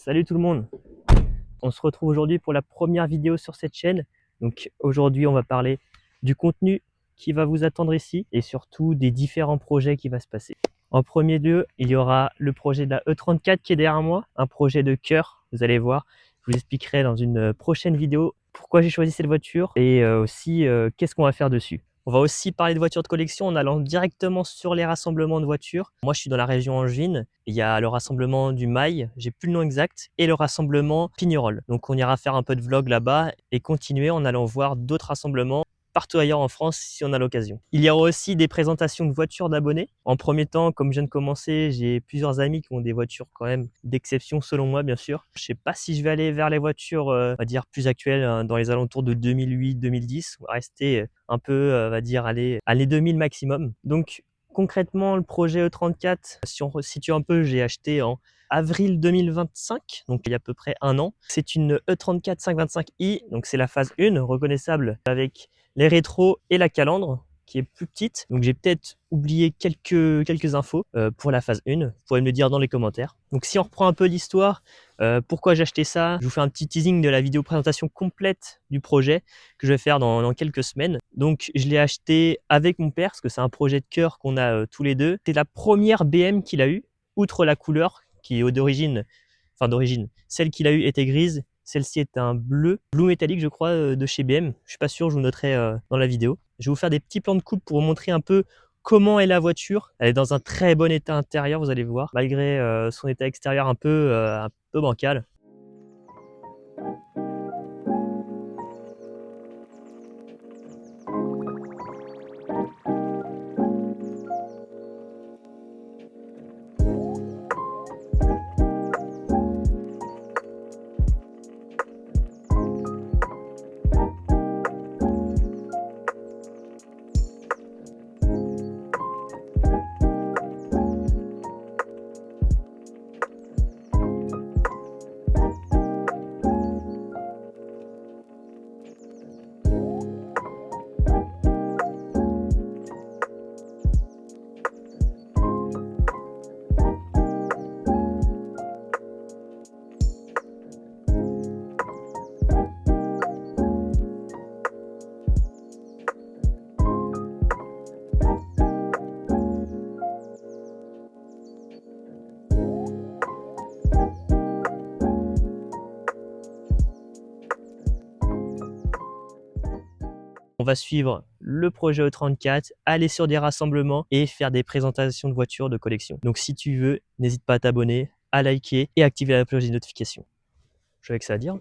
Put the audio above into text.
Salut tout le monde, on se retrouve aujourd'hui pour la première vidéo sur cette chaîne. Donc aujourd'hui on va parler du contenu qui va vous attendre ici et surtout des différents projets qui vont se passer. En premier lieu, il y aura le projet de la E34 qui est derrière moi, un projet de cœur, vous allez voir. Je vous expliquerai dans une prochaine vidéo pourquoi j'ai choisi cette voiture et aussi qu'est-ce qu'on va faire dessus. On va aussi parler de voitures de collection en allant directement sur les rassemblements de voitures. Moi, je suis dans la région angevine. Il y a le rassemblement du Mail, j'ai plus le nom exact, et le rassemblement Pignerol. Donc, on ira faire un peu de vlog là-bas et continuer en allant voir d'autres rassemblements partout ailleurs en France si on a l'occasion. Il y aura aussi des présentations de voitures d'abonnés. En premier temps, comme je viens de commencer, j'ai plusieurs amis qui ont des voitures quand même d'exception selon moi, bien sûr. Je sais pas si je vais aller vers les voitures, on va dire plus actuelles, hein, dans les alentours de 2008-2010. On va rester un peu, on va dire, aller 2000 maximum. Donc concrètement, le projet E34, si on resitue un peu, j'ai acheté en avril 2025, donc il y a à peu près un an. C'est une E34 525i, donc c'est la phase 1, reconnaissable avec les rétros et la calandre qui est plus petite. Donc j'ai peut-être oublié quelques infos pour la phase 1. Vous pourrez me le dire dans les commentaires. Donc si on reprend un peu l'histoire, pourquoi j'ai acheté ça, je vous fais un petit teasing de la vidéo présentation complète du projet que je vais faire dans quelques semaines. Donc je l'ai acheté avec mon père parce que c'est un projet de cœur qu'on a tous les deux. C'est la première BM qu'il a eue, outre la couleur qui est d'origine, celle qu'il a eue était grise. Celle-ci est un bleu métallique, je crois, de chez BM. Je suis pas sûr, je vous noterai dans la vidéo. Je vais vous faire des petits plans de coupe pour vous montrer un peu comment est la voiture. Elle est dans un très bon état intérieur, vous allez voir, malgré son état extérieur un peu bancal. On va suivre le projet E34, aller sur des rassemblements et faire des présentations de voitures de collection. Donc si tu veux, n'hésite pas à t'abonner, à liker et activer la cloche des notifications. Je n'ai que ça à dire.